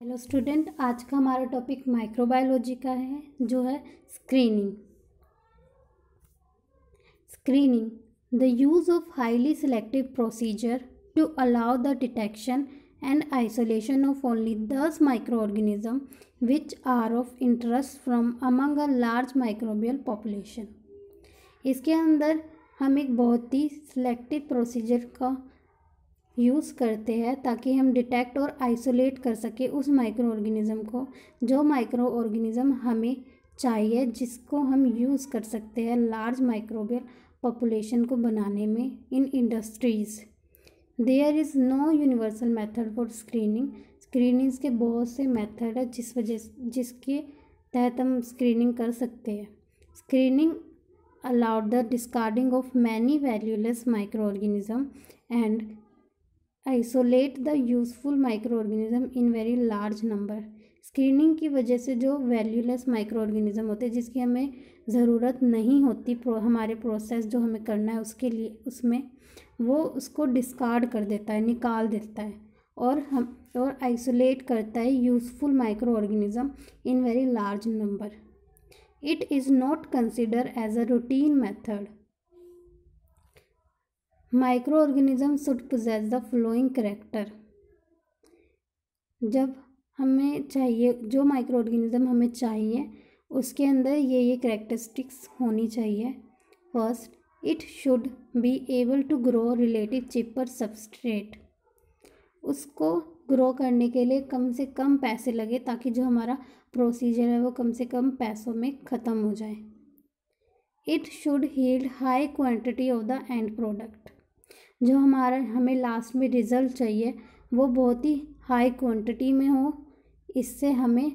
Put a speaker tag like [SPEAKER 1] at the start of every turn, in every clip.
[SPEAKER 1] Hello student, आज का हमारा टॉपिक माइक्रोबायोलॉजी का है जो है screening. Screening the use of highly selective procedure to allow the detection and isolation of only those microorganism which are of interest from among a large microbial population. इसके अंदर हम एक बहुत ही सिलेक्टिव प्रोसीजर का यूज़ करते हैं ताकि हम डिटेक्ट और आइसोलेट कर सके उस माइक्रो ऑर्गेनिज़म को जो माइक्रो ऑर्गेनिज़म हमें चाहिए, जिसको हम यूज़ कर सकते हैं लार्ज माइक्रोबियल पॉपुलेशन को बनाने में इन industries. There is no universal method for screening. Screenings के बहुत से मेथड है जिसके तहत हम स्क्रीनिंग कर सकते हैं। Screening allowed the discarding of many valueless microorganism and isolate the useful microorganism in very large number। Screening की वजह से जो वैल्यूलेस माइक्रोऑर्गेनिज्म होते हैं जिसकी हमें ज़रूरत नहीं होती हमारे प्रोसेस जो हमें करना है उसके लिए, उसमें वो उसको डिस्कार्ड कर देता है, निकाल देता है और आइसोलेट करता है useful microorganism in very large number. It is not considered as a routine method. Microorganisms should possess the following character। जब हमें चाहिए, जो माइक्रोऑर्गेनिज्म हमें चाहिए उसके अंदर ये कैरेक्टरिस्टिक्स होनी चाहिए। First, it should be able to grow relative cheaper substrate. उसको ग्रो करने के लिए कम से कम पैसे लगे ताकि जो हमारा प्रोसीजर है वो कम से कम पैसों में ख़त्म हो जाए। It should yield high quantity of the end product. जो हमें लास्ट में रिज़ल्ट चाहिए वो बहुत ही हाई क्वांटिटी में हो, इससे हमें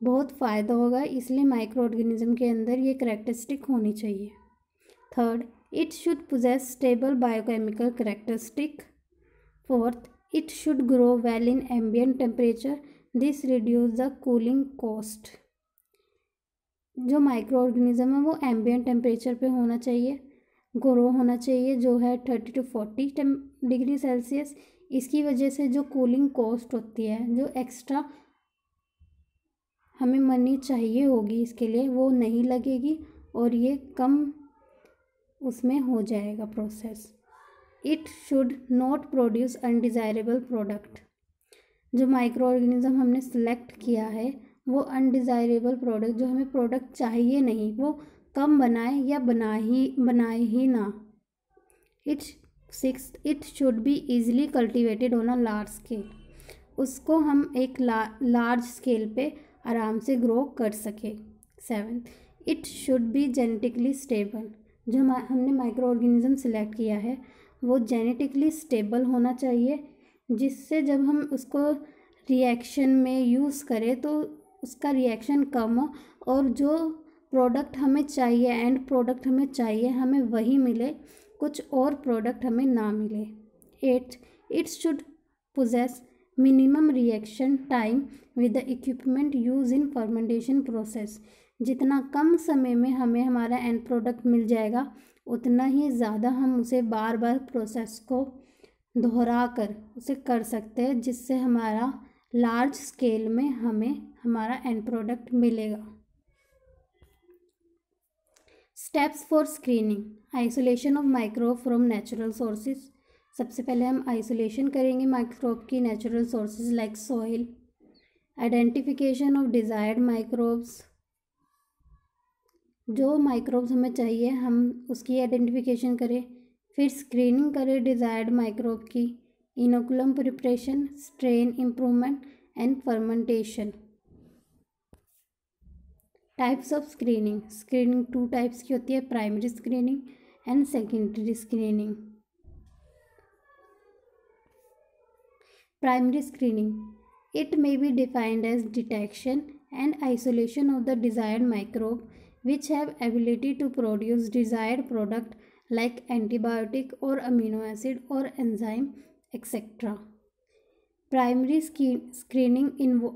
[SPEAKER 1] बहुत फ़ायदा होगा, इसलिए माइक्रो ऑर्गेनिज्म के अंदर ये करैक्टरिस्टिक होनी चाहिए। Third, it should possess stable biochemical characteristic. Fourth, it should grow well in ambient temperature, this reduce the cooling cost. जो माइक्रो ऑर्गेनिज्म है वो एम्बिएंट टेम्परेचर पे होना चाहिए, ग्रो होना चाहिए जो है 30 to 40 डिग्री सेल्सियस। इसकी वजह से जो कूलिंग कॉस्ट होती है, जो एक्स्ट्रा हमें मनी चाहिए होगी इसके लिए, वो नहीं लगेगी और ये कम उसमें हो जाएगा process. It should not produce undesirable product. जो माइक्रो ऑर्गेनिज्म हमने सेलेक्ट किया है वो अनडिज़ायरेबल प्रोडक्ट, जो हमें प्रोडक्ट चाहिए नहीं, वो कम बनाए या बनाए ही ना। It should be easily cultivated on a large scale. उसको हम एक लार्ज स्केल पे आराम से ग्रो कर सके। 7, it should B genetically stable. जो हमने माइक्रो ऑर्गेनिज्म सेलेक्ट किया है वो जेनेटिकली स्टेबल होना चाहिए, जिससे जब हम उसको रिएक्शन में यूज़ करें तो उसका रिएक्शन कम हो और जो प्रोडक्ट हमें चाहिए, एंड प्रोडक्ट हमें चाहिए, हमें वही मिले, कुछ और प्रोडक्ट हमें ना मिले। 8, it should possess minimum reaction time with the equipment use in fermentation process. जितना कम समय में हमें हमारा एंड प्रोडक्ट मिल जाएगा उतना ही ज़्यादा हम उसे बार बार प्रोसेस को दोहरा कर उसे कर सकते हैं, जिससे हमारा लार्ज स्केल में हमें हमारा एंड प्रोडक्ट मिलेगा। Steps for screening. Isolation of microbe from natural sources. सबसे पहले हम आइसोलेशन करेंगे माइक्रोब की natural sources like soil. Identification of desired microbes. जो माइक्रोब्स हमें चाहिए हम उसकी आइडेंटिफिकेशन करें। फिर स्क्रीनिंग करें डिज़ायर्ड माइक्रोब की। Inoculum preparation, strain improvement and fermentation. Types of screening. Screening 2 types की होती है, primary screening and secondary screening. Primary screening, it may be defined as detection and isolation of the desired microbe which have ability to produce desired product like antibiotic or amino acid or enzyme etc. Primary screening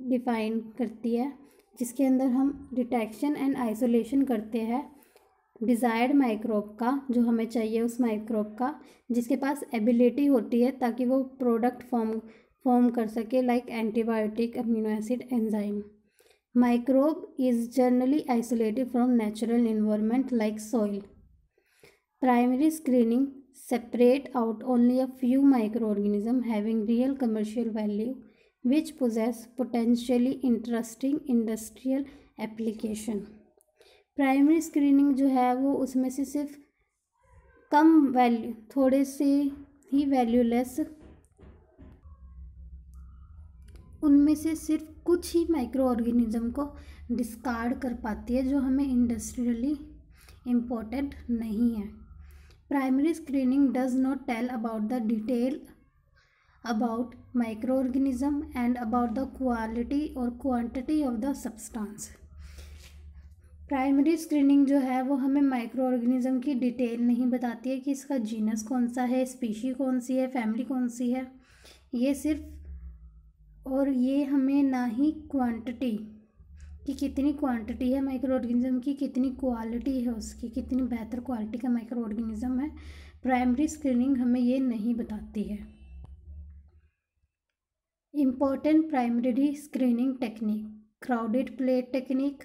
[SPEAKER 1] define करती है जिसके अंदर हम detection and isolation करते हैं desired microbe का, जो हमें चाहिए उस माइक्रोब का जिसके पास एबिलिटी होती है ताकि वो प्रोडक्ट फॉर्म कर सके, like antibiotic, amino acid, enzyme. Microbe is generally isolated from natural environment like soil. Primary screening separate out only a few microorganisms having real commercial value which possess potentially interesting industrial application। Primary screening जो है वो उसमें से सिर्फ कम value, थोड़े से ही valueless, उनमें से सिर्फ कुछ ही माइक्रो ऑर्गेनिज्म को डिस्कार्ड कर पाती है जो हमें इंडस्ट्रियली इम्पोर्टेंट नहीं है। Primary screening does not tell about the detail about microorganism and about the quality or quantity of the substance। Primary screening जो है वो हमें माइक्रो ऑर्गेनिज्म की डिटेल नहीं बताती है कि इसका जीनस कौन सा है, स्पीशी कौन सी है, फैमिली कौन सी है, ये सिर्फ, और ये हमें ना ही क्वांटिटी कि कितनी क्वांटिटी है माइक्रो ऑर्गेनिज्म की, कितनी क्वालिटी है उसकी, कितनी बेहतर क्वालिटी का माइक्रो ऑर्गेनिज्म है, प्राइमरी स्क्रीनिंग हमें ये नहीं बताती है। Important primary screening technique: crowded plate technique,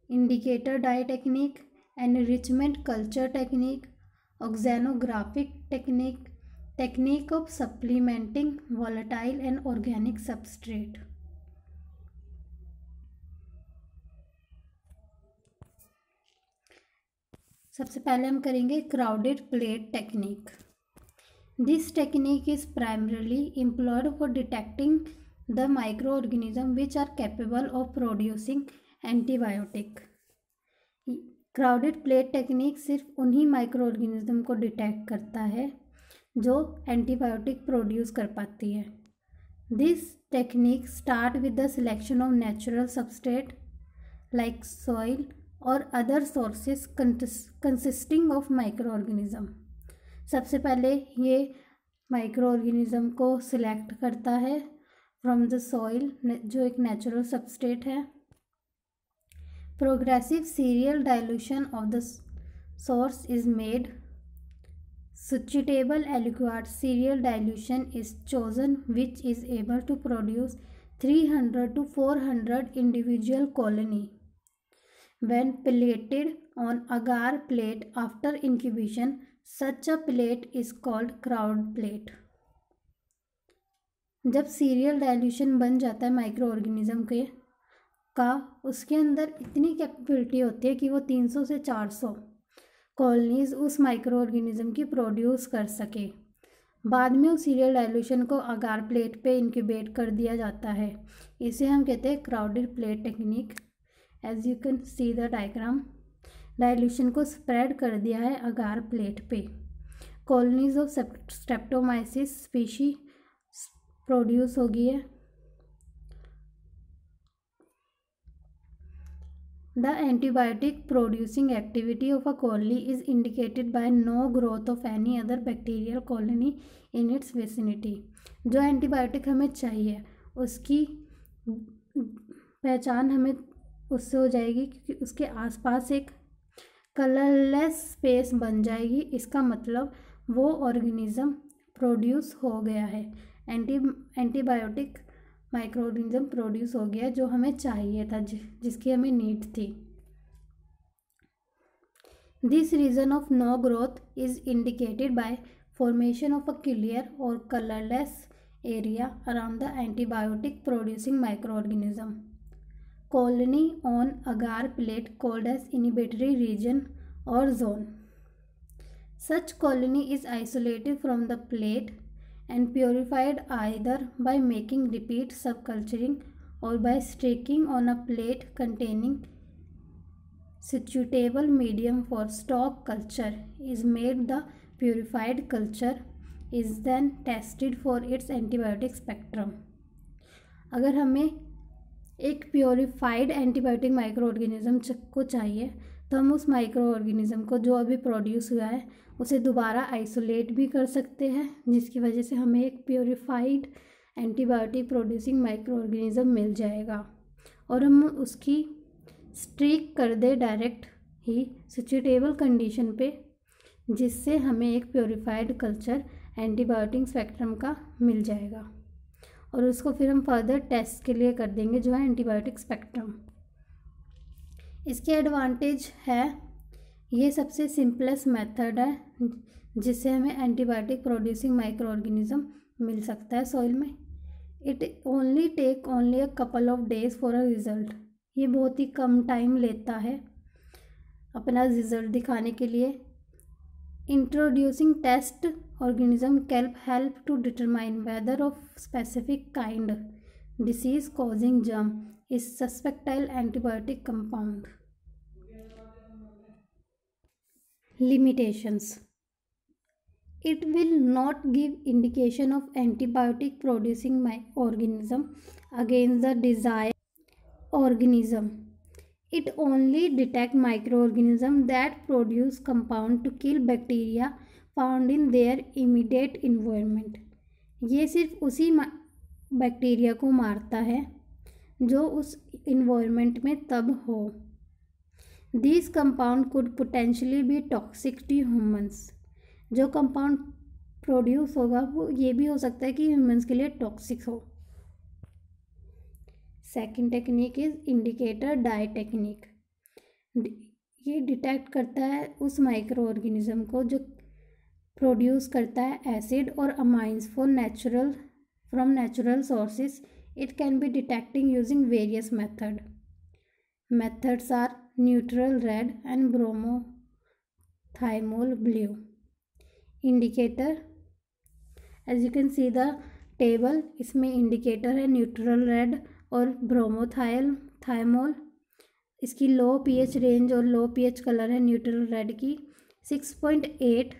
[SPEAKER 1] indicator dye technique, enrichment culture technique, auxanographic technique, technique of supplementing volatile and organic substrate. सबसे पहले हम करेंगे crowded plate technique. This technique is primarily employed for detecting the micro organism which are capable of producing antibiotic. Crowded plate technique सिर्फ उन्हीं micro organism को detect करता है जो एंटीबायोटिक प्रोड्यूस कर पाती है। This technique start with the selection of natural substrate like soil और other sources consisting of micro organism. सबसे पहले ये माइक्रो ऑर्गेनिज्म को सिलेक्ट करता है फ्रॉम द सॉइल, जो एक नेचुरल सबस्ट्रेट है। Progressive serial dilution of the source is made. suitable aliquot serial dilution is chosen which is able to produce 300 to 400 individual colony. When plated on agar plate after incubation, such a plate is called crowd plate। जब serial dilution बन जाता है micro organism के का, उसके अंदर इतनी capability होती है कि वो 300 से 400 कॉलोनीज उस माइक्रो ऑर्गेनिज्म की प्रोड्यूस कर सके। बाद में उस सीरियल डाइल्यूशन को अगार प्लेट पे इंक्यूबेट कर दिया जाता है। इसे हम कहते हैं crowded plate technique. As you can see the diagram, dilution को स्प्रेड कर दिया है अगार प्लेट पे। Colonies of streptomyces species produce हो गई है। The antibiotic producing activity of a colony is indicated by no growth of any other bacterial colony in its vicinity। जो antibiotic हमें चाहिए उसकी पहचान हमें उससे हो जाएगी क्योंकि उसके आसपास एक कलरलेस स्पेस बन जाएगी। इसका मतलब वो ऑर्गेनिज्म प्रोड्यूस हो गया है, एंटीबायोटिक माइक्रो ऑर्गेनिज्म प्रोड्यूस हो गया जो हमें चाहिए था, जिसकी हमें नीड थी। This region of no growth is indicated by formation of a clear और colourless area around the antibiotic producing micro organism. Colony on agar plate called as inhibitory region और zone. Such colony is isolated from the plate and purified either by making repeat subculturing or by streaking on a plate containing suitable medium for stock culture is made. The purified culture is then tested for its antibiotic spectrum। अगर हमें एक purified antibiotic micro organism को चाहिए तो हम उस micro organism को जो अभी प्रोड्यूस हुआ है उसे दोबारा आइसोलेट भी कर सकते हैं, जिसकी वजह से हमें एक purified antibiotic producing micro organism मिल जाएगा। और हम उसकी स्ट्रीक कर दे डायरेक्ट ही सुटेबल कंडीशन पे, जिससे हमें एक प्योरीफाइड कल्चर एंटीबायोटिक स्पेक्ट्रम का मिल जाएगा। और उसको फिर हम फर्दर टेस्ट के लिए कर देंगे, जो है एंटीबायोटिक स्पेक्ट्रम। इसके एडवांटेज है, ये सबसे सिंपलेस्ट मेथड है जिससे हमें एंटीबायोटिक प्रोड्यूसिंग माइक्रो ऑर्गेनिज्म मिल सकता है सॉइल में। It only take only a couple of days for a result. ये बहुत ही कम टाइम लेता है अपना रिजल्ट दिखाने के लिए। Introducing test organism can help to determine whether of specific kind disease causing germ is susceptible antibiotic compound. Limitations. It will not give indication of antibiotic producing organism against the desired organism. It only detect microorganisms that produce compound to kill bacteria found in their immediate environment. ये सिर्फ उसी bacteria को मारता है जो उस environment में तब हो। These compound could potentially be toxic to humans. जो कंपाउंड प्रोड्यूस होगा वो ये भी हो सकता है कि ह्यूमंस के लिए टॉक्सिक हो। Second technique is indicator dye technique. ये डिटेक्ट करता है उस माइक्रो ऑर्गेनिज्म को जो प्रोड्यूस करता है एसिड और amines from natural sources. It can be detecting using various methods are neutral red and bromothymol blue. Indicator, as you can see the table, इसमें इंडिकेटर है न्यूट्रल रेड और bromothymol. इसकी लो pH range और लो pH colour है neutral red की 6.8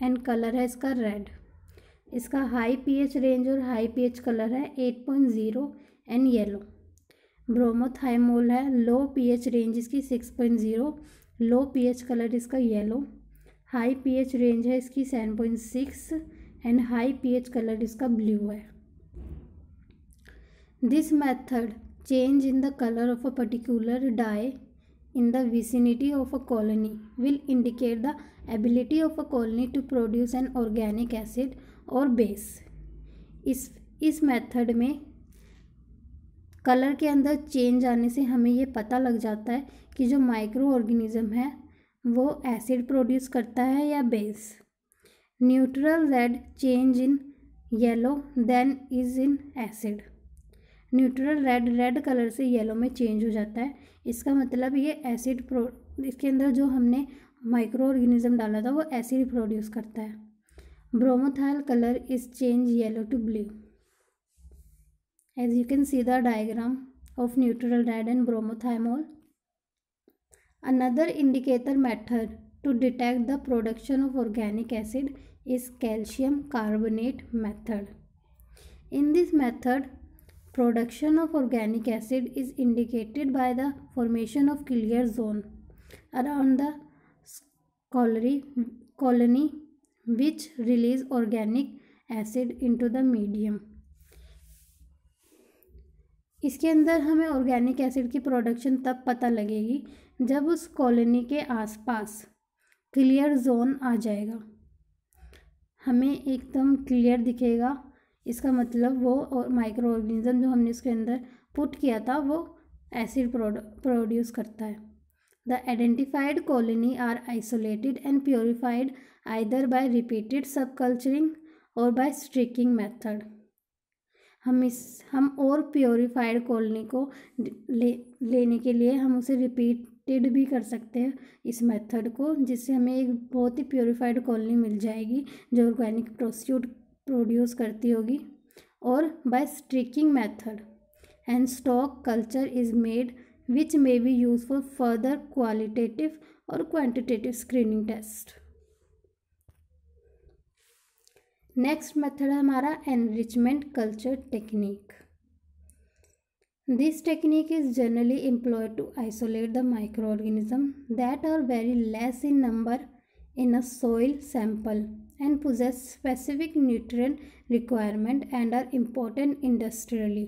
[SPEAKER 1] and colour है इसका red. इसका हाई pH रेंज और हाई pH कलर है 8.0 एंड येलो। ब्रोमोथाइमोल है लो pH रेंज इसकी 6.0, लो pH कलर इसका येलो, हाई pH रेंज है इसकी 7.6 एंड हाई pH कलर इसका ब्लू है। This method change in the colour of a particular dye in the vicinity of a colony will indicate the ability of a colony to produce an organic acid और base. इस method में colour के अंदर change आने से हमें ये पता लग जाता है कि जो माइक्रो ऑर्गेनिज्म है वो एसिड प्रोड्यूस करता है या base. Neutral red change in yellow then is in acid. Neutral red colour से येलो में चेंज हो जाता है, इसका मतलब ये एसिड इसके अंदर जो हमने माइक्रो ऑर्गेनिज्म डाला था वो एसिड प्रोड्यूस करता है। Bromothymol colour is change yellow to blue. As you can see the diagram of neutral red and bromothymol. Another indicator method to detect the production of organic acid is calcium carbonate method. In this method, production of organic acid is indicated by the formation of clear zone around the colony which release organic acid into the medium. इसके अंदर हमें organic acid की production तब पता लगेगी जब उस colony के आसपास क्लियर जोन आ जाएगा, हमें एकदम क्लियर दिखेगा। इसका मतलब वो माइक्रो ऑर्गेनिज्म जो हमने इसके अंदर पुट किया था वो एसिड प्रोड्यूस करता है। The identified colony are isolated and purified either by repeated subculturing और बाय स्ट्रिकिंग मेथड। हम और प्योरीफाइड कॉलोनी को लेने के लिए हम उसे रिपीटेड भी कर सकते हैं इस मेथड को, जिससे हमें एक बहुत ही प्योरीफाइड कॉलोनी मिल जाएगी जो ऑर्गेनिक प्रोड्यूस करती होगी। और by streaking method and stock culture is made which may be use for further qualitative और quantitative screening test. Next method है हमारा enrichment culture technique. This technique is generally employed to isolate the micro organism that are very less in number in a soil sample and possess specific nutrient requirement and are important industrially.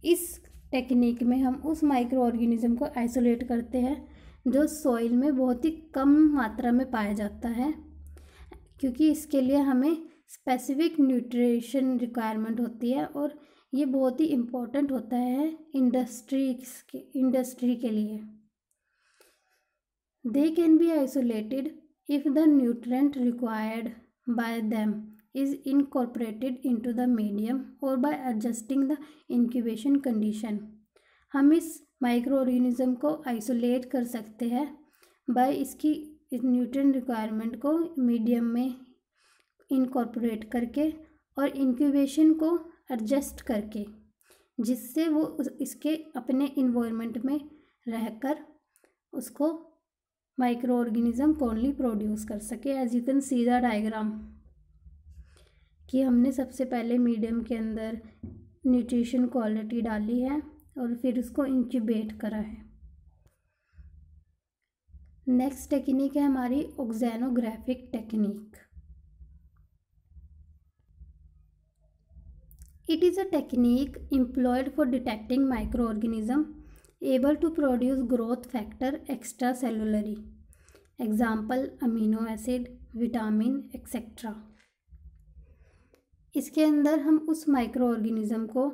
[SPEAKER 1] इस technique में हम उस micro organism को isolate करते हैं जो soil में बहुत ही कम मात्रा में पाया जाता है, क्योंकि इसके लिए हमें स्पेसिफिक न्यूट्रिशन रिक्वायरमेंट होती है और ये बहुत ही इम्पोर्टेंट होता है इंडस्ट्री के लिए। They can be isolated if the nutrient required by them is incorporated into the medium or by adjusting the incubation condition। हम इस माइक्रो ऑर्गेनिज्म को आइसोलेट कर सकते हैं बाय इसकी न्यूट्रिएंट रिक्वायरमेंट को मीडियम में इनकॉर्पोरेट करके और इंक्यूबेशन को एडजस्ट करके, जिससे वो इसके अपने इन्वायरमेंट में रहकर उसको माइक्रो ऑर्गेनिज्म कॉलोनी प्रोड्यूस कर सके। As you can see the diagram कि हमने सबसे पहले मीडियम के अंदर न्यूट्रिशन क्वालिटी डाली है और फिर उसको इंक्यूबेट करा है। नेक्स्ट टेक्निक है हमारी auxanographic technique. It is a technique employed for detecting micro organism able to produce growth factor extracellularly, example amino acid, vitamin etc। इसके अंदर हम उस माइक्रो ऑर्गेनिज्म को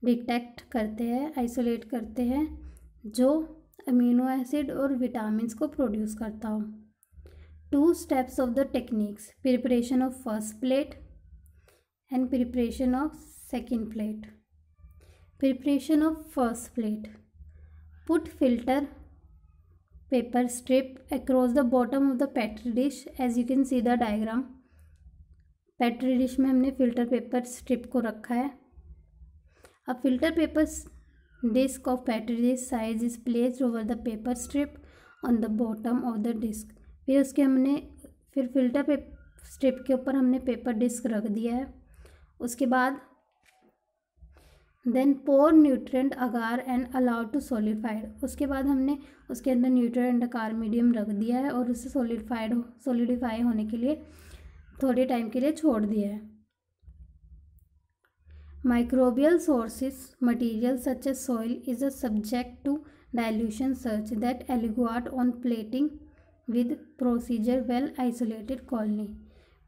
[SPEAKER 1] डिटेक्ट करते हैं, आइसोलेट करते हैं जो अमीनो एसिड और विटामिन्स को प्रोड्यूस करता हो। 2 steps of the techniques: preparation of first plate and preparation of second plate। Preparation of first plate: put filter paper strip across the bottom of the petri dish as you can see the diagram। Petri dish में हमने filter paper strip को रखा है। अब filter paper disk of petri dish size is placed over the paper strip on the bottom of the disk. फिर filter paper strip के ऊपर हमने पेपर डिस्क रख दिया है। उसके बाद then pour nutrient agar and allowed to solidified. उसके बाद हमने उसके अंदर न्यूट्रिएंट अगार मीडियम रख दिया है और उसे सॉलिडिफाई होने के लिए थोड़े टाइम के लिए छोड़ दिया है। Microbial sources material such as soil is a subject to dilution such that aliquot on plating with procedure well isolated colony.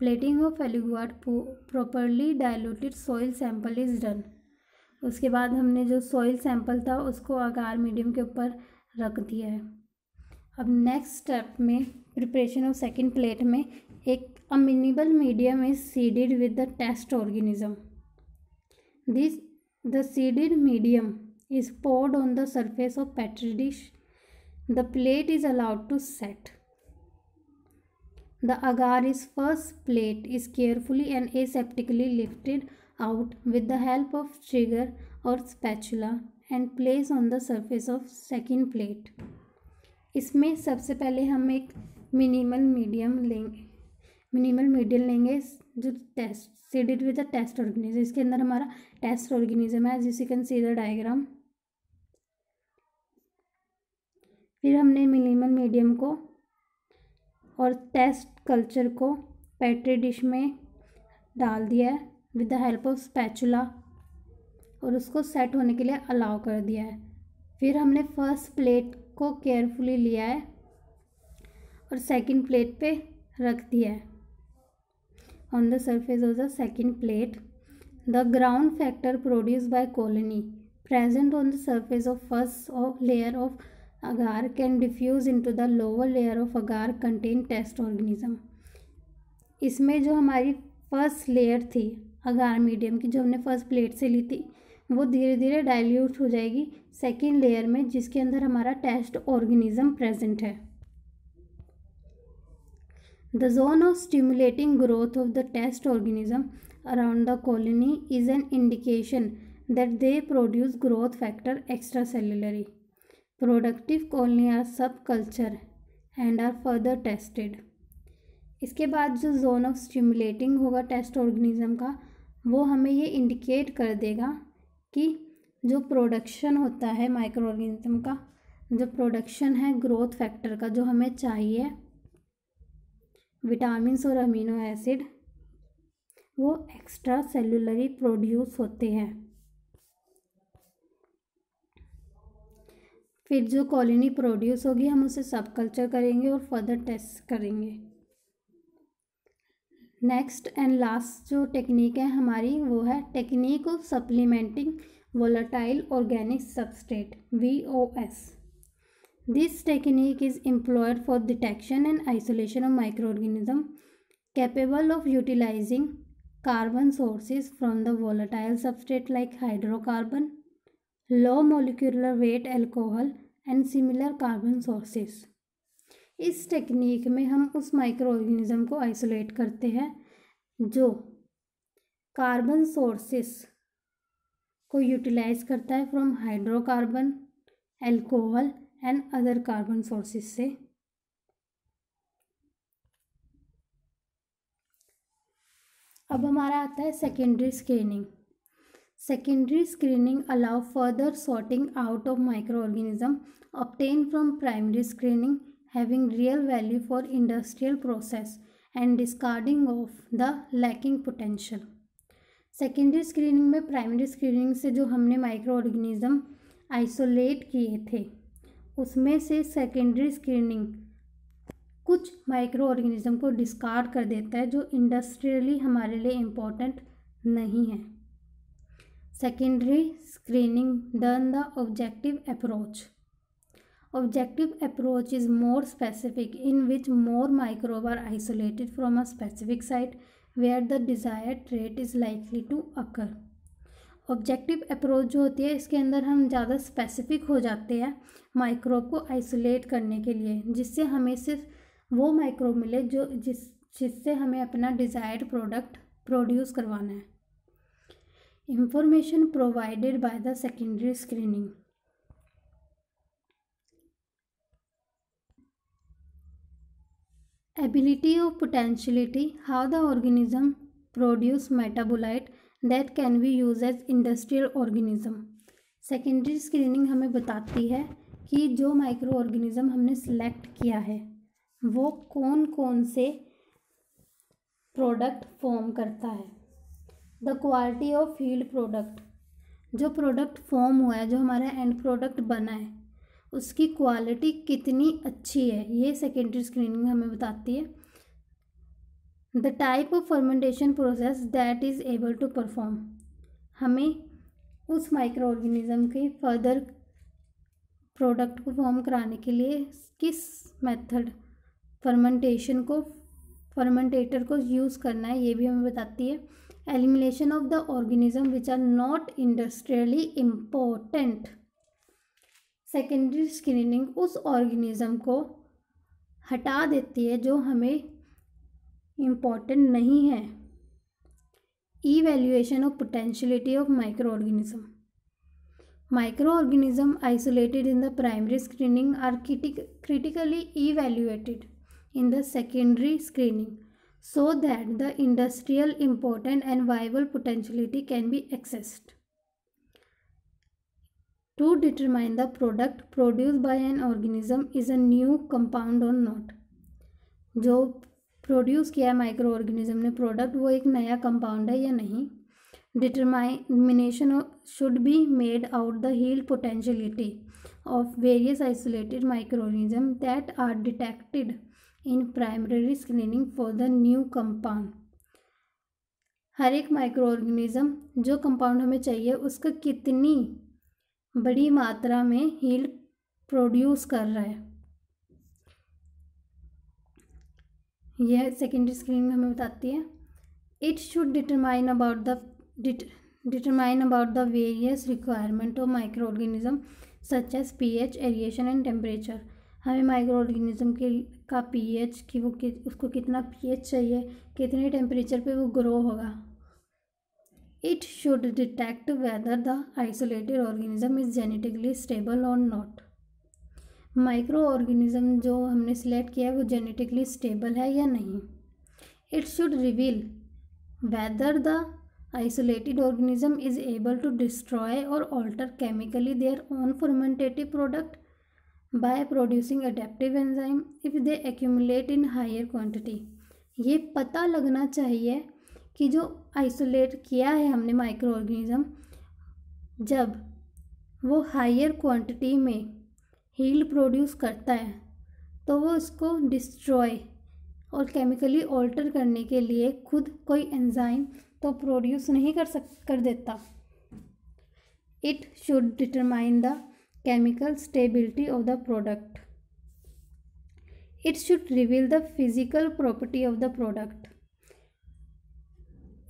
[SPEAKER 1] Plating of aliquot properly diluted soil sample is done. उसके बाद हमने जो soil sample था उसको अगार medium के ऊपर रख दिया है। अब नेक्स्ट स्टेप में प्रिपरेशन ऑफ सेकंड प्लेट में एक amenable medium is seeded with the test organism. The seeded medium is poured on the surface of petri dish। The plate is allowed to set। The agar is first plate is carefully and aseptically lifted out with the help of trigger or spatula and placed on the surface of second plate। इसमें सबसे पहले हम एक minimal medium लेंगे जो test seeded with the test organism. इसके अंदर हमारा टेस्ट ऑर्गेनिज्म है जिस you can see the diagram. फिर हमने मिनिमल मीडियम को और टेस्ट कल्चर को पेट्री डिश में डाल दिया है with the help of spatula और उसको सेट होने के लिए अलाउ कर दिया है। फिर हमने फर्स्ट प्लेट को केयरफुली लिया है और सेकंड प्लेट पे रख दिया है। On the surface of the second plate the ground factor produced by colony present on the surface of first layer of agar can diffuse into the lower layer of agar contain test organism। इसमें जो हमारी first layer थी अगार medium की जो हमने first plate से ली थी वो धीरे धीरे डाइल्यूट हो जाएगी सेकेंड लेयर में जिसके अंदर हमारा टेस्ट ऑर्गेनिज्म प्रेजेंट है। The zone of stimulating growth of the test organism around the colony is an indication that they produce growth factor extracellularly. Productive colony are sub culture and are further tested. इसके बाद जो zone of stimulating होगा test organism का वो हमें ये indicate कर देगा कि जो प्रोडक्शन होता है माइक्रो ऑर्गेनिज्म का, जो प्रोडक्शन है ग्रोथ फैक्टर का जो हमें चाहिए, विटामिन्स और अमीनो एसिड, वो एक्स्ट्रा सेलुलरी प्रोड्यूस होते हैं। फिर जो कॉलोनी प्रोड्यूस होगी हम उसे सब कल्चर करेंगे और फर्दर टेस्ट करेंगे। नेक्स्ट एंड लास्ट जो टेक्निक है हमारी वो है technique of supplementing volatile organic substrate VOS. This technique is employed for detection and isolation of microorganisms capable of utilizing carbon sources from the volatile substrate like hydrocarbon, low molecular weight alcohol and similar carbon sources. इस technique में हम उस micro organism को isolate करते हैं जो carbon sources को utilise करता है from hydrocarbon, alcohol and other carbon sources से. अब हमारा आता है secondary screening. Secondary screening allow further sorting out of micro organism obtained from primary screening having real value for industrial process and discarding of the lacking potential. Secondary screening में primary screening से जो हमने micro organism isolate किए थे उसमें से secondary screening कुछ micro organism को डिस्कार्ड कर देता है जो इंडस्ट्रियली हमारे लिए इम्पोर्टेंट नहीं है. Secondary screening done the objective approach. Objective approach is more specific, in which more microbes are isolated from a specific site where the desired trait is likely to occur. Objective approach जो होती है इसके अंदर हम ज़्यादा specific हो जाते हैं माइक्रोब को आइसोलेट करने के लिए, जिससे हमें सिर्फ वो माइक्रोब मिले जो जिससे हमें अपना डिज़ायर्ड प्रोडक्ट प्रोड्यूस करवाना है. Information provided by the secondary screening. Ability of potentiality, how the organism produce metabolite that can be used as industrial organism. Secondary screening हमें बताती है कि जो माइक्रो ऑर्गेनिज्म हमने सिलेक्ट किया है वो कौन कौन से प्रोडक्ट फॉर्म करता है. The quality of field product, जो प्रोडक्ट फॉर्म हुआ है, जो हमारा एंड प्रोडक्ट बना है उसकी क्वालिटी कितनी अच्छी है, ये सेकेंडरी स्क्रीनिंग हमें बताती है. The type of fermentation process that is able to perform, हमें उस माइक्रो ऑर्गेनिज्म के फर्दर प्रोडक्ट को फॉर्म कराने के लिए किस मेथड फर्मेंटेटर को यूज़ करना है ये भी हमें बताती है. Elimination of the organism which are not industrially important. Secondary screening उस ऑर्गेनिज्म को हटा देती है जो हमें इम्पोर्टेंट नहीं है. Evaluation of potentiality of micro organism. Micro organism isolated in the primary screening are critically evaluated in the secondary screening so that the industrial important and viable potentiality can be accessed. To determine the product produced by an organism is a new compound or not. जो produce किया micro organism ने product वो एक नया compound है या नहीं. Determination should be made out the yield potentiality of various isolated micro organism that are detected in primary screening for the new compound. हर एक माइक्रो ऑर्गेनिज्म जो कंपाउंड हमें चाहिए उसका कितनी बड़ी मात्रा में हील्ड प्रोड्यूस कर रहा है, यह सेकेंडरी स्क्रीनिंग हमें बताती है. It should determine about the various requirement of micro organism such as pH, aeration and temperature. हमें माइक्रो ऑर्गेनिज्म का pH कि वो उसको कितना pH चाहिए, कितने टेम्परेचर पे वो ग्रो होगा. It should detect whether the isolated organism is genetically stable or not. Micro organism जो हमने सिलेक्ट किया है वो जेनेटिकली स्टेबल है या नहीं. It should reveal whether the isolated organism is able to destroy or alter chemically their own fermentative product by producing adaptive enzyme if they accumulate in higher quantity. ये पता लगना चाहिए कि जो आइसोलेट किया है हमने माइक्रो ऑर्गेनिज्म जब वो हायर क्वांटिटी में हील्ड प्रोड्यूस करता है तो वो इसको डिस्ट्रॉय और केमिकली ऑल्टर करने के लिए खुद कोई एंजाइम तो प्रोड्यूस नहीं कर देता। It should determine the chemical stability of the product. It should reveal the physical property of the product.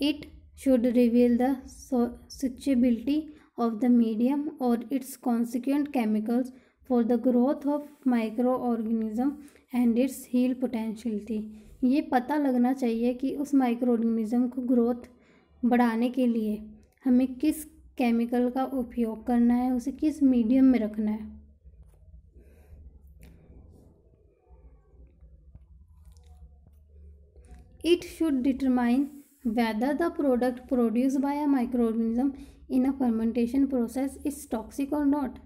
[SPEAKER 1] It should reveal the suitability of the medium or its consequent chemicals for the growth of microorganism and its heal potentiality। ये पता लगना चाहिए कि उस micro organism को growth बढ़ाने के लिए हमें किस केमिकल का उपयोग करना है, उसे किस मीडियम में रखना है। It should determine whether the product produced by a microorganism in a fermentation process is toxic or not।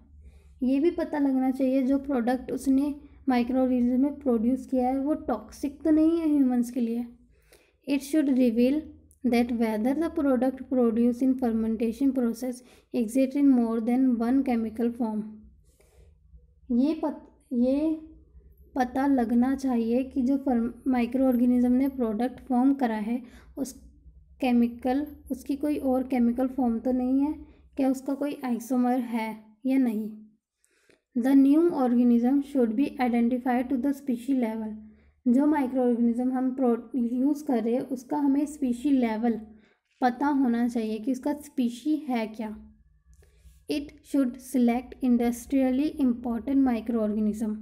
[SPEAKER 1] ये भी पता लगना चाहिए जो प्रोडक्ट उसने माइक्रो ऑर्गेनिज्म में प्रोड्यूस किया है वो टॉक्सिक तो नहीं है ह्यूमंस के लिए। It should reveal that whether the product produce in fermentation process exist in more than one chemical form. ये पता लगना चाहिए कि जो माइक्रो ऑर्गेनिज्म ने प्रोडक्ट फॉर्म करा है उसकी कोई और केमिकल फॉर्म तो नहीं है, क्या उसका कोई आइसोमर है या नहीं। The new organism should be identified to the species level. जो माइक्रो ऑर्गेनिज्म हम यूज़ कर रहे हैं उसका हमें स्पीशी लेवल पता होना चाहिए कि उसका स्पीशी है क्या। It should select industrially important micro organism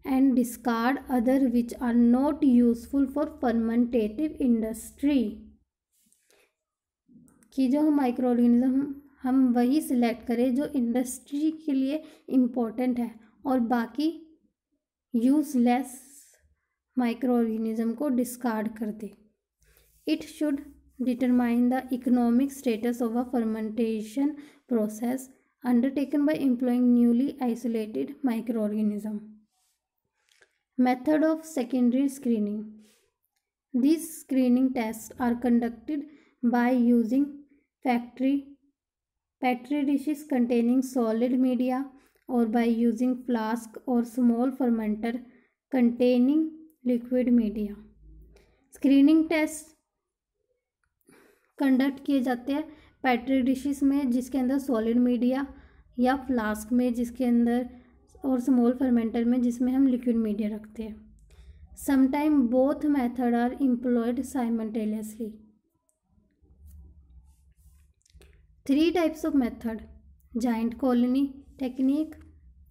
[SPEAKER 1] and discard other which are not useful for fermentative industry। कि जो माइक्रो ऑर्गेनिज्म हम वही सिलेक्ट करें जो इंडस्ट्री के लिए इम्पोर्टेंट है और बाकी यूजलेस माइक्रो ऑर्गेनिज्म को डिस्कार्ड कर दे। It should determine the economic status of a fermentation process undertaken by employing newly isolated micro organism. Method of secondary screening. These screening tests are conducted by using petri dishes containing solid media or by using flask or small fermenter containing liquid media। Screening tests conduct किए जाते हैं petri dishes में जिसके अंदर solid media या flask में जिसके अंदर और स्मॉल फर्मेंटर में जिसमें हम लिक्विड मीडिया रखते हैं। Sometime both method are employed simultaneously. 3 types of method: giant colony technique,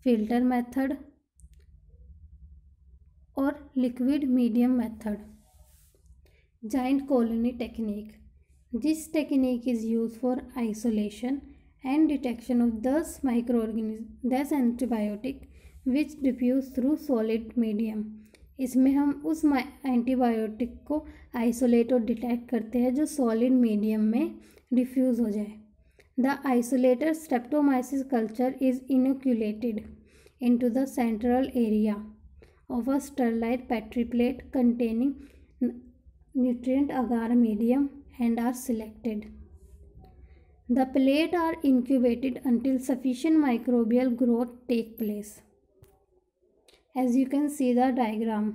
[SPEAKER 1] filter method और liquid medium method. Giant colony technique, this technique is use for isolation and detection of those microorganisms thus antibiotic which diffuse through solid medium। इसमें हम उस antibiotic को isolate और detect करते हैं जो solid medium में डिफ्यूज़ हो जाए। The isolated streptomyces culture is inoculated into the central area of a sterile petri plate containing nutrient agar medium and are selected। The plate are incubated until sufficient microbial growth take place। As you can see the diagram,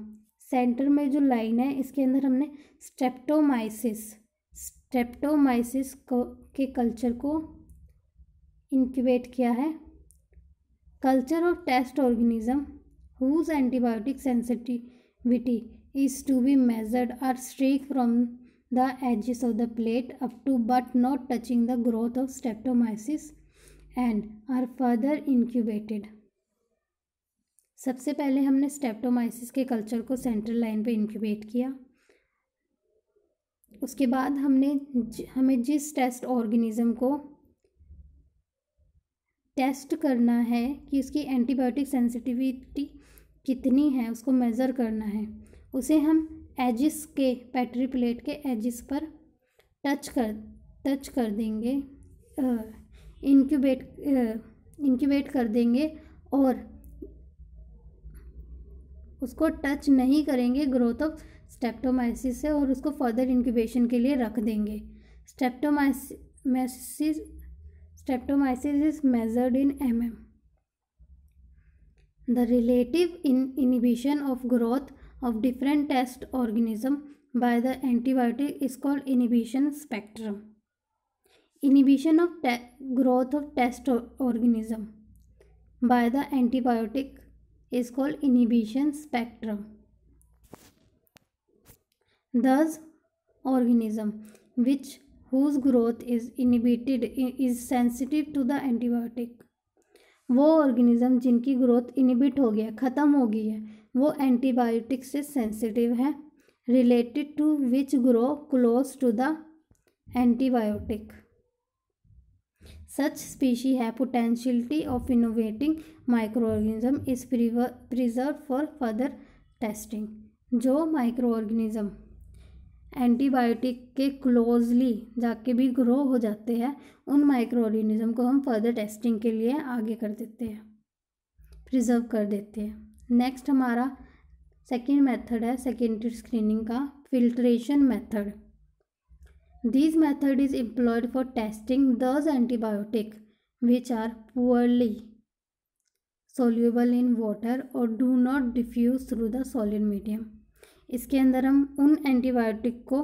[SPEAKER 1] centre में जो line है इसके अंदर हमने Streptomyces के culture को incubate किया है। Culture of test organism whose antibiotic sensitivity is to be measured are streaked from the edges of the plate up to but not touching the growth of streptomyces and are further incubated। सबसे पहले हमने Streptomyces के culture को central line पे incubate किया। उसके बाद हमें जिस टेस्ट ऑर्गेनिज्म को टेस्ट करना है कि उसकी एंटीबायोटिक सेंसिटिविटी कितनी है उसको मेज़र करना है, उसे हम एजिस के पेट्री प्लेट के एजिस पर टच कर देंगे, इंक्यूबेट कर देंगे और उसको टच नहीं करेंगे ग्रोथ ऑफ स्ट्रेप्टोमाइसिस से और उसको फर्दर इंक्यूबेशन के लिए रख देंगे। Streptomyces is measured in mm। The relative inhibition of growth of different test organism by the antibiotic is called inhibition spectrum. Inhibition of growth of test organism by the antibiotic is called inhibition spectrum. Thus, organism whose growth is inhibited is sensitive to the antibiotic. वो organism जिनकी growth inhibit हो गया, ख़त्म हो गई है, वो antibiotic से सेंसिटिव है. Related to which grow close to the antibiotic. Such species have potentiality of innovating microorganism is preserved for further testing. जो माइक्रोऑर्गेनिज्म एंटीबायोटिक के क्लोजली जाके भी ग्रो हो जाते हैं, उन माइक्रो ऑर्गेनिज्म को हम फर्दर टेस्टिंग के लिए आगे कर देते हैं, प्रिजर्व कर देते हैं. नेक्स्ट हमारा सेकेंड मेथड है सेकेंडरी स्क्रीनिंग का, filtration method. This method is employed for testing those antibiotic which are poorly soluble in water or do not diffuse through the solid medium. इसके अंदर हम उन एंटीबायोटिक को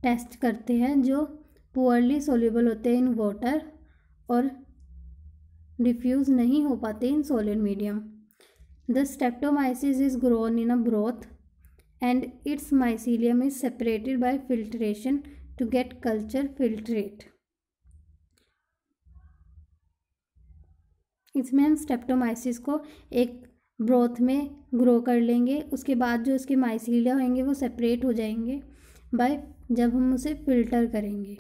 [SPEAKER 1] टेस्ट करते हैं जो पुअरली सोल्यूबल होते हैं इन वाटर और डिफ्यूज़ नहीं हो पाते in solid medium. The streptomyces is grown in a broth and its mycelium is separated by filtration to get culture filtrate. इसमें हम स्ट्रेप्टोमाइसिस को एक ब्रोथ में ग्रो कर लेंगे, उसके बाद जो उसके माइसीलिया होंगे वो सेपरेट हो जाएंगे जब हम उसे फिल्टर करेंगे.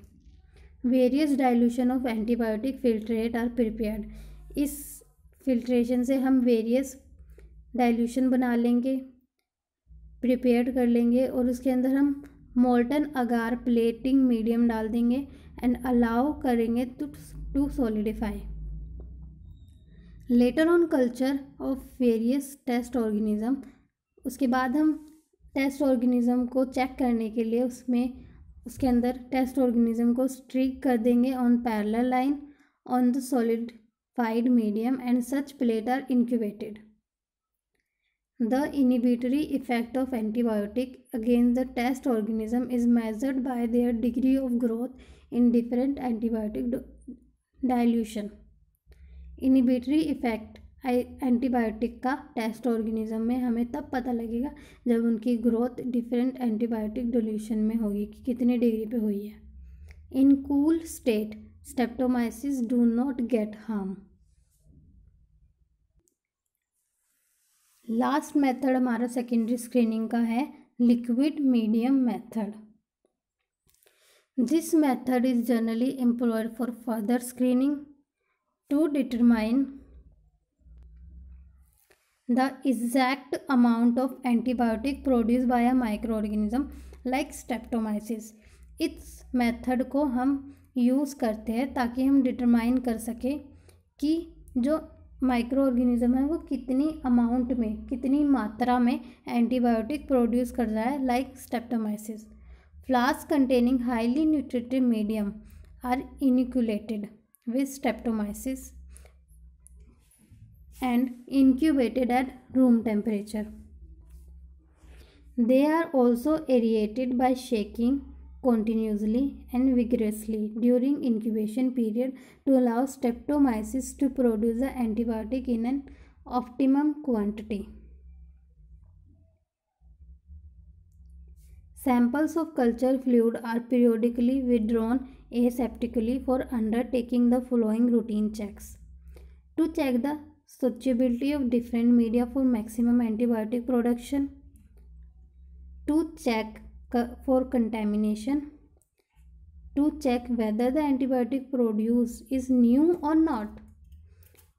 [SPEAKER 1] Various dilution of antibiotic filtrate are prepared. इस फिल्ट्रेशन से हम वेरियस डाइल्यूशन बना लेंगे, प्रिपेयर कर लेंगे और उसके अंदर हम मोल्टन अगार प्लेटिंग मीडियम डाल देंगे एंड अलाउ करेंगे to solidify. Later on culture of various test organism. उसके बाद हम टेस्ट ऑर्गेनिज्म को चेक करने के लिए उसके अंदर टेस्ट ऑर्गेनिज्म को स्ट्रिक कर देंगे on parallel line on the solidified medium and such plate are incubated. The inhibitory effect of antibiotic against the test organism is measured by their degree of growth in different antibiotic dilution. Inhibitory effect antibiotic का test organism में हमें तब पता लगेगा जब उनकी growth different antibiotic dilution में होगी कि कितने डिग्री पे हुई है. In cool state Streptomyces do not gate harm. Last method हमारा सेकेंडरी स्क्रीनिंग का है liquid medium method. This method is generally employed for further screening to determine the exact amount of antibiotic produced by a microorganism like streptomyces. इस method को हम use करते हैं ताकि हम डिटरमाइन कर सकें कि जो माइक्रो ऑर्गेनिज्म है वो कितनी अमाउंट में, कितनी मात्रा में एंटीबायोटिक प्रोड्यूस कर रहा है like streptomyces. Flask containing highly nutritive medium are inoculated with streptomyces and incubated at room temperature. They are also aerated by shaking continuously and vigorously during incubation period to allow streptomyces to produce the antibiotic in an optimum quantity. Samples of culture fluid are periodically withdrawn aseptically for undertaking the following routine checks. To check the suitability of different media for maximum antibiotic production. To check for contamination. To check whether the antibiotic produced is new or not.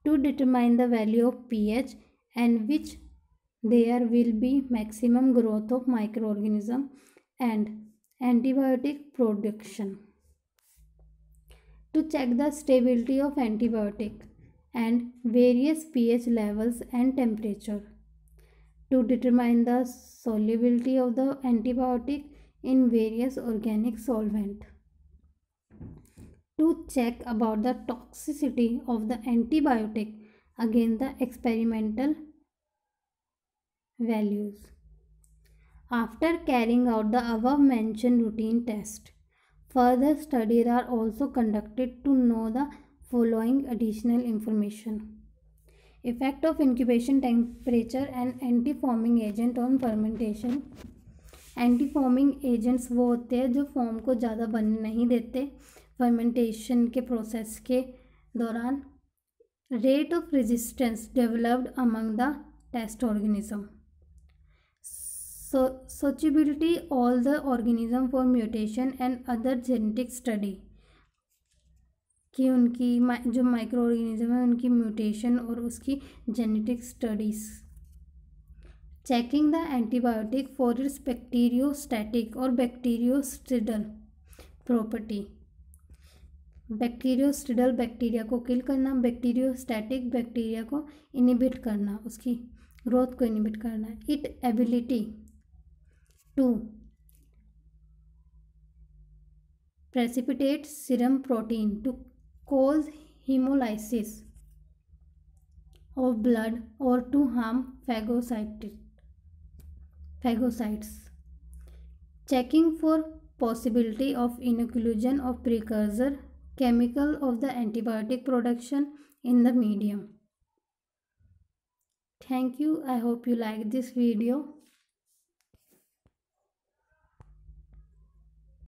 [SPEAKER 1] To determine the value of pH and which there will be maximum growth of microorganism and antibiotic production. To check the stability of antibiotic and various pH levels and temperature. To determine the solubility of the antibiotic in various organic solvent. To check about the toxicity of the antibiotic against the experimental values. After carrying out the above mentioned routine test, further studies are also conducted to know the following additional information. Effect of incubation temperature and anti-foaming agent on fermentation. Anti forming agents वो होते हैं जो form को ज़्यादा बनने नहीं देते fermentation के प्रोसेस के दौरान. Rate of resistance developed among the test organism. Susceptibility all the organism for mutation and other genetic study, कि उनकी जो माइक्रो ऑर्गेनिज्म है उनकी म्यूटेशन और उसकी genetic studies. Checking the antibiotic for its bacteriostatic और बैक्टीरियोस्टिडल प्रॉपर्टी. बैक्टीरियोस्टिडल बैक्टीरिया को किल करना, बैक्टीरियोस्टैटिक बैक्टीरिया को इनिबिट करना, उसकी ग्रोथ को इनिबिट करना. It ability to precipitate serum protein to cause hemolysis of blood or to harm phagocytes. Checking for possibility of inclusion of precursor chemical of the antibiotic production in the medium. Thank you. I hope you like this video.